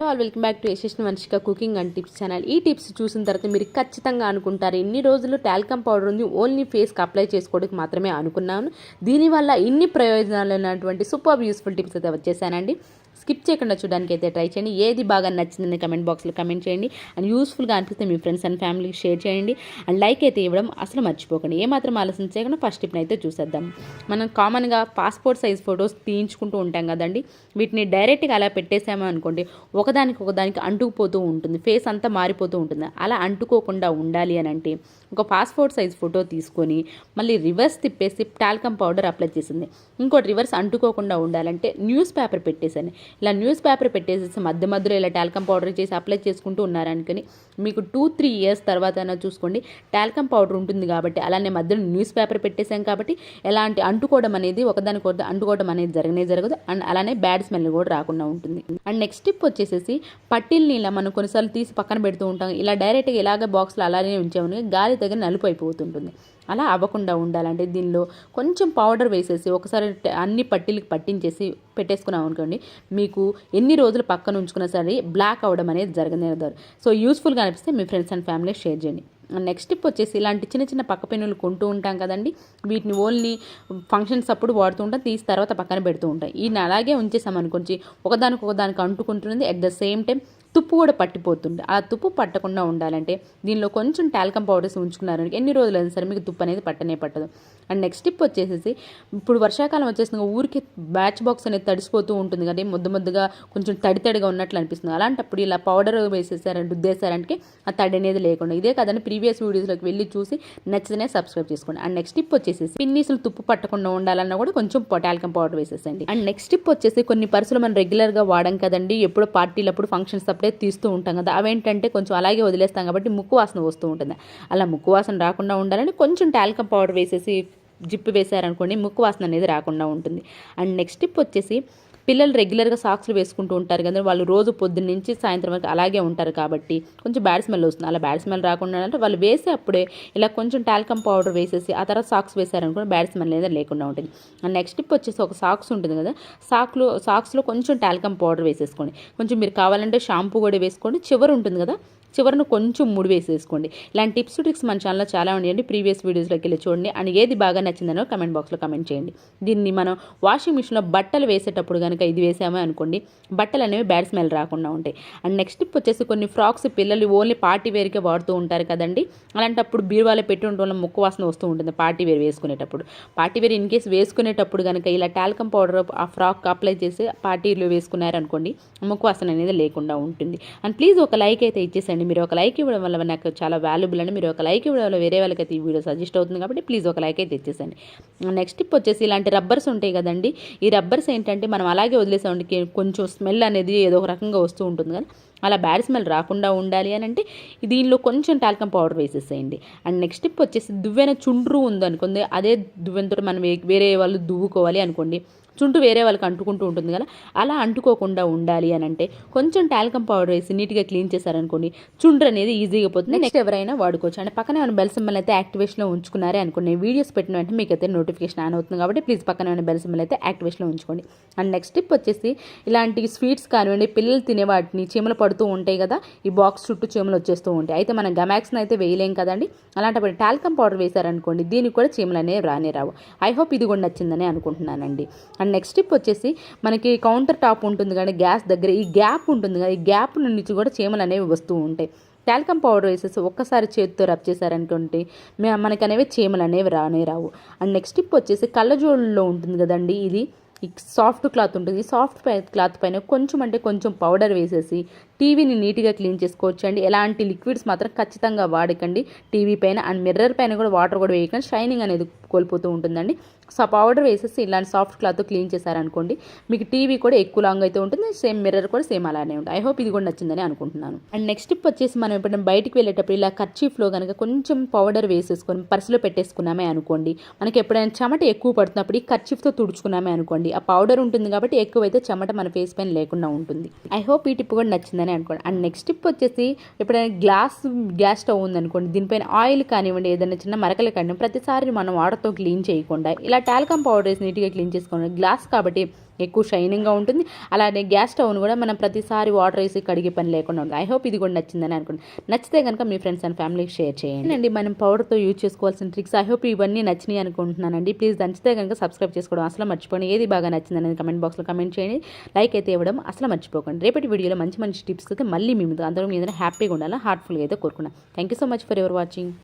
Welcome back to Yashasvi Vamshika cooking and tips channel. ఈ tips చూసిన తర్వాత మీరు ఖచ్చితంగా అనుకుంటారు, ఇన్ని రోజులు టాల్కమ్ పౌడర్ ఉంది ఓన్లీ ఫేస్కి అప్లై చేసుకోవడానికి మాత్రమే అనుకున్నాను, దీనివల్ల ఇన్ని ప్రయోజనాలు ఉన్నటువంటి సూపర్ యూస్ఫుల్ టిప్స్ అయితే వచ్చేసానండి. స్కిప్ చేయకుండా చూడడానికి అయితే ట్రై చేయండి. ఏది బాగా నచ్చిందని కమెంట్ బాక్స్లో కమెంట్ చేయండి. అండ్ యూస్ఫుల్గా అనిపిస్తే మీ ఫ్రెండ్స్ అండ్ ఫ్యామిలీకి షేర్ చేయండి. అండ్ లైక్ అయితే ఇవ్వడం అసలు మర్చిపోకండి. ఏమాత్రం ఆలస్యం చేయకుండా ఫస్ట్ టిప్ని అయితే చూసేద్దాం. మనం కామన్గా పాస్పోర్ట్ సైజ్ ఫొటోస్ తీయించుకుంటూ ఉంటాం కదండి, వీటిని డైరెక్ట్గా అలా పెట్టేసామో అనుకోండి ఒకదానికి అంటుకుపోతూ ఉంటుంది, ఫేస్ అంతా మారిపోతూ ఉంటుంది. అలా అంటుకోకుండా ఉండాలి అని అంటే ఒక పాస్పోర్ట్ సైజ్ ఫోటో తీసుకొని మళ్ళీ రివర్స్ తిప్పేసి టాల్కమ్ పౌడర్ అప్లై చేసింది. ఇంకోటి రివర్స్ అంటుకోకుండా ఉండాలంటే న్యూస్ పేపర్ పెట్టేసాను. ఇలా న్యూస్ పేపర్ పెట్టేసేసి మధ్యలో ఇలా టాల్కమ్ పౌడర్ చేసి అప్లై చేసుకుంటూ ఉన్నారనుకొని మీకు 2-3 ఇయర్స్ తర్వాత అయినా చూసుకోండి టాల్కమ్ పౌడర్ ఉంటుంది కాబట్టి. అలానే మధ్యలో న్యూస్ పేపర్ పెట్టేసాం కాబట్టి ఎలాంటి అంటుకోవడం అనేది ఒకదానికొకటి అంటుకోవడం అనేది జరగదు. అండ్ అలానే బ్యాడ్ స్మెల్ కూడా రాకుండా ఉంటుంది. అండ్ నెక్స్ట్ టిప్ వచ్చేసేసి పట్టీల్ని ఇలా మనం కొన్నిసార్లు తీసి పక్కన పెడుతూ ఉంటాం. ఇలా డైరెక్ట్గా ఇలాగ బాక్స్లో అలానే ఉంచామని గాలి దగ్గర నలుపు అయిపోతుంటుంది. అలా అవ్వకుండా ఉండాలంటే దీనిలో కొంచెం పౌడర్ వేసేసి ఒకసారి అన్ని పట్టీలకు పట్టించేసి పెట్టేసుకున్నాం అనుకోండి, మీకు ఎన్ని రోజులు పక్కన ఉంచుకున్నా సరే బ్లాక్ అవ్వడం అనేది జరగలేదు. సో యూస్ఫుల్గా అనిపిస్తే మీ ఫ్రెండ్స్ అండ్ ఫ్యామిలీకి షేర్ చేయండి. నెక్స్ట్ టిప్ వచ్చేసి ఇలాంటి చిన్న పక్క పెన్నులు కొంటూ ఉంటాం కదండి, వీటిని ఓన్లీ ఫంక్షన్స్ అప్పుడు వాడుతూ ఉంటాం, తీసి తర్వాత పక్కన పెడుతూ ఉంటాం. ఈయన అలాగే ఉంచేసామనుకోండి ఒకదానికి అంటుకుంటుంది. అట్ ద సేమ్ టైం తుప్పు కూడా పట్టిపోతుంది. ఆ తుప్పు పట్టకుండా ఉండాలంటే దీనిలో కొంచెం టాల్కమ్ పౌడర్స్ ఉంచుకున్నారని ఎన్ని రోజులైనా సరే మీకు తుప్పు అనేది పట్టదు. అండ్ నెక్స్ట్ టిప్ వచ్చేసి ఇప్పుడు వర్షాకాలం వచ్చేసిన ఊరికి బ్యాచ్ బాక్స్ అనేది తడిసిపోతూ ఉంటుంది కదా, ముద్దగా కొంచెం తడిగా ఉన్నట్లు అనిపిస్తుంది. అలాంటప్పుడు ఇలా పౌడర్ వేసేసారంటే రుద్దేశారంటే ఆ తడి అనేది లేకుండా. ఇదే కదండి ప్రీవియస్ వీడియోస్లోకి వెళ్ళి చూసి నచ్చితేనే సబ్స్క్రైబ్ చేసుకోండి. అండ్ నెక్స్ట్ టిప్ వచ్చేసి పిన్నీసులు తుప్పు పట్టకుండా ఉండాలన్నా కూడా కొంచెం టాల్కమ్ పౌడర్ వేసేసండి. అండ్ నెక్స్ట్ టిప్ వచ్చేసి కొన్ని పర్సులు మనం రెగ్యులర్గా వాడం కదండి, ఎప్పుడో పార్టీలప్పుడు ఫంక్షన్స్ అప్పుడే తీస్తూ ఉంటాం కదా, అవేంటంటే కొంచెం అలాగే వదిలేస్తాం కాబట్టి ముక్కు వాసన వస్తూ ఉంటుంది. అలా ముక్కు వాసన రాకుండా ఉండాలని కొంచెం టాల్కమ్ పౌడర్ వేసేసి జిప్పు వేసారనుకోండి ముక్కు వాసన అనేది రాకుండా ఉంటుంది. అండ్ నెక్స్ట్ టిప్ వచ్చేసి పిల్లలు రెగ్యులర్గా సాక్స్లు వేసుకుంటూ ఉంటారు కదా, వాళ్ళు రోజు పొద్దున్న నుంచి సాయంత్రం వరకు అలాగే ఉంటారు కాబట్టి కొంచెం బ్యాడ్ స్మెల్ వస్తుంది. అలా బ్యాడ్ స్మెల్ రాకుండా అంటే వాళ్ళు వేసే అప్పుడే ఇలా కొంచెం టాల్కమ్ పౌడర్ వేసేసి ఆ తర్వాత సాక్స్ వేసారనుకోండి బ్యాడ్ స్మెల్ అనేది లేకుండా ఉంటుంది. అండ్ నెక్స్ట్ టిప్ వచ్చేసి ఒక సాక్స్ ఉంటుంది కదా, సాక్స్లో కొంచెం టాల్కమ్ పౌడర్ వేసేసుకోండి. కొంచెం మీరు కావాలంటే షాంపూ కూడా వేసుకోండి, చివరి ఉంటుంది కదా చివరిని కొంచెం ముడి వేసేసుకోండి. ఇలాంటి టిప్స్ ట్రిక్స్ మన ఛానల్లో చాలా ఉన్నాయండి, ప్రీవియస్ వీడియోస్లోకి వెళ్ళి చూడండి. అండ్ ఏది బాగా నచ్చిందనో కమెంట్ బాక్స్లో కమెంట్ చేయండి. దీన్ని మనం వాషింగ్ మిషన్లో బట్టలు వేసేటప్పుడు కనుక ఇది వేసామో అనుకోండి బట్టలు అనేవి బ్యాడ్ స్మెల్ రాకుండా ఉంటాయి. అండ్ నెక్స్ట్ టిప్ వచ్చేసి కొన్ని ఫ్రాక్స్ పిల్లలు ఓన్లీ పార్టీ వేర్కే వాడుతూ ఉంటారు కదండి, అలాంటప్పుడు బీరువాలో పెట్టి ఉండడం వల్ల ముక్కు వాసన వస్తూ ఉంటుంది. పార్టీ వేర్ వేసుకునేటప్పుడు పార్టీ వేర్ ఇన్ కేసు వేసుకునేటప్పుడు కనుక ఇలా టాల్కమ్ పౌడర్ ఆ ఫ్రాక్ అప్లై చేసి పార్టీలో వేసుకున్నారనుకోండి ముక్కు వాసన అనేది లేకుండా ఉంటుంది. అండ్ ప్లీజ్ ఒక లైక్ అయితే ఇచ్చేసండి. మీరు ఒక లైక్ ఇవ్వడం వల్ల నాకు చాలా వాల్యుబుల్ అండి. మీరు ఒక లైక్ ఇవ్వడం వల్ల వేరే వాళ్ళకైతే ఈ వీడియో సజెస్ట్ అవుతుంది కాబట్టి ప్లీజ్ ఒక లైక్ అయితే ఇచ్చేసండి. నెక్స్ట్ టిప్ వచ్చేసి ఇలాంటి రబ్బర్స్ ఉంటాయి కదండి, ఈ రబ్బర్స్ ఏంటంటే మనం అలాగే వదిలేసామంటే కొంచెం స్మెల్ అనేది ఏదో ఒక రకంగా వస్తూ ఉంటుంది కదా, అలా బ్యాడ్ స్మెల్ రాకుండా ఉండాలి అని అంటే దీనిలో కొంచెం టాల్కమ్ పౌడర్ వేసేసేయండి. అండ్ నెక్స్ట్ టిప్ వచ్చేసి దువ్వెన చుండ్రు ఉందనుకోండి, అదే దువ్వెనతో మనం వేరే వాళ్ళు దువ్వుకోవాలి అనుకోండి, చుంటు వేరే వాళ్ళకి అంటుకుంటూ ఉంటుంది కదా, అలా అంటుకోకుండా ఉండాలి అని అంటే కొంచెం టాల్కమ్ పౌడర్ వేసి నీట్గా క్లీన్ చేశారనుకోండి చుండ్రు అనేది ఈజీగా పోతుంది. నెక్స్ట్ ఎవరైనా వాడుకోవచ్చు. అండ్ పక్కన ఏమైనా బెల్ సింబల్ అయితే యాక్టివేషన్లో ఉంచుకున్నారే అనుకోండి, వీడియోస్ పెట్టిన వెంటనే మీకు అయితే నోటిఫికేషన్ ఆన్ అవుతుంది కాబట్టి ప్లీజ్ పక్కన ఏమైనా బెల్ సింబల్ అయితే యాక్టివేషన్లో ఉంచుకోండి. అండ్ నెక్స్ట్ టిప్ వచ్చేసి ఇలాంటి స్వీట్స్ కానివ్వండి పిల్లలు తినే వాటిని చీమలు పడుతూ ఉంటాయి కదా, ఈ బాక్స్ చుట్టూ చీమలు వచ్చేస్తూ ఉంటాయి. అయితే మనం గమాక్స్ని అయితే వేయలేం కదండి, అలాంటప్పుడు టాల్కమ్ పౌడర్ వేశారనుకోండి దీనికి కూడా చీమలు అనేవి రావు. ఐ హోప్ ఇది కూడా నచ్చిందని అనుకుంటున్నానండి. అండ్ నెక్స్ట్ టిప్ వచ్చేసి మనకి కౌంటర్ టాప్ ఉంటుంది కానీ గ్యాస్ దగ్గర ఈ గ్యాప్ ఉంటుంది కదా, ఈ గ్యాప్ నుంచి కూడా చీమలు అనేవి వస్తూ ఉంటాయి. టాల్కమ్ పౌడర్ వేసేసి ఒక్కసారి చేతితో రబ్ చేశారనుకుంటే మనకి అనేవి చీమలు అనేవి రావు. అండ్ నెక్స్ట్ టిప్ వచ్చేసి కళ్ళజోళ్ళలో ఉంటుంది కదండి, ఇది ఈ సాఫ్ట్ క్లాత్ ఉంటుంది, ఈ సాఫ్ట్ క్లాత్ పైన కొంచెం పౌడర్ వేసేసి టీవీని నీట్గా క్లీన్ చేసుకోవచ్చు అండి. ఎలాంటి లిక్విడ్స్ మాత్రం ఖచ్చితంగా వాడకండి టీవీ పైన. అండ్ మిర్రర్ పైన కూడా వాటర్ కూడా వేయకండి, షైనింగ్ అనేది కోల్పోతూ ఉంటుందండి. సో పౌడర్ వేసేసి ఇలాంటి సాఫ్ట్ క్లాత్ క్లీన్ చేశారనుకోండి మీకు టీవీ కూడా ఎక్కువ లాంగ్ అయితే ఉంటుంది, సేమ్ మిర్రర్ కూడా సేమ్ అలానే ఉంటుంది. ఐ హోప్ ఇది కూడా నచ్చిందని అనుకుంటున్నాను. అండ్ నెక్స్ట్ టిప్ వచ్చేసి మనం ఎప్పుడైనా బయటికి వెళ్ళేటప్పుడు ఇలా కర్చీఫ్లో కనుక కొంచెం పౌడర్ వేసేసుకొని పర్సులో పెట్టేసుకున్నామే అనుకోండి, మనకి ఎప్పుడైనా చెమట ఎక్కువ పడుతున్నప్పుడు ఈ కర్చీఫ్తో తుడుచుకున్నామే అనుకోండి ఆ పౌడర్ ఉంటుంది కాబట్టి ఎక్కువైతే చెమట మన ఫేస్ పైన లేకుండా ఉంటుంది. ఐ హోప్ ఈ టిప్ కూడా నచ్చిందని అనుకోండి. అండ్ నెక్స్ట్ టిప్ వచ్చేసి ఎప్పుడైనా గ్యాస్ స్టవ్ ఉందనుకోండి దీనిపైన ఆయిల్ కానివ్వండి ఏదైనా చిన్న మరకలు కానివ్వండి ప్రతిసారి మనం వాటర్తో క్లీన్ చేయకుండా ఇలా టాల్కమ్ పౌడర్ వేసి నీట్గా క్లీన్ చేసుకోండి. గ్లాస్ కాబట్టి ఎక్కువ షైనింగ్గా ఉంటుంది. అలానే గ్యాస్ స్టవ్ను కూడా మనం ప్రతిసారి వాటర్ వేసి కడిగే పని లేకుండా ఉంటుంది. ఐ హోప్ ఇది కూడా నచ్చిందని అనుకుంటున్నాను. నచ్చితే కనుక మీ ఫ్రెండ్స్ అండ్ ఫ్యామిలీకి షేర్ చేయండి అండి. మనం పౌడర్తో యూజ్ చేసుకోవాల్సిన ట్రిక్స్ ఐ హోప్ ఇవన్నీ నచ్చినాయి అనుకుంటున్నానండి. ప్లీజ్ నచ్చితే కనుక సబ్స్క్రైబ్ చేసుకోవడం అసలు మర్చిపోండి. ఏది బాగా నచ్చిందనేది కమెంట్ బాక్స్లో కమెంట్ చేయండి. లైక్ అయితే ఇవ్వడం అసలు మర్చిపోకండి. రేపటి వీడియోలో మంచి మంచి టిప్స్ అయితే మళ్ళీ మీ ముందు అందరూ మీ హ్యాపీగా ఉండాలి హార్ట్ఫుల్గా అయితే కోరుకున్నాను. Thank you so much for your watching.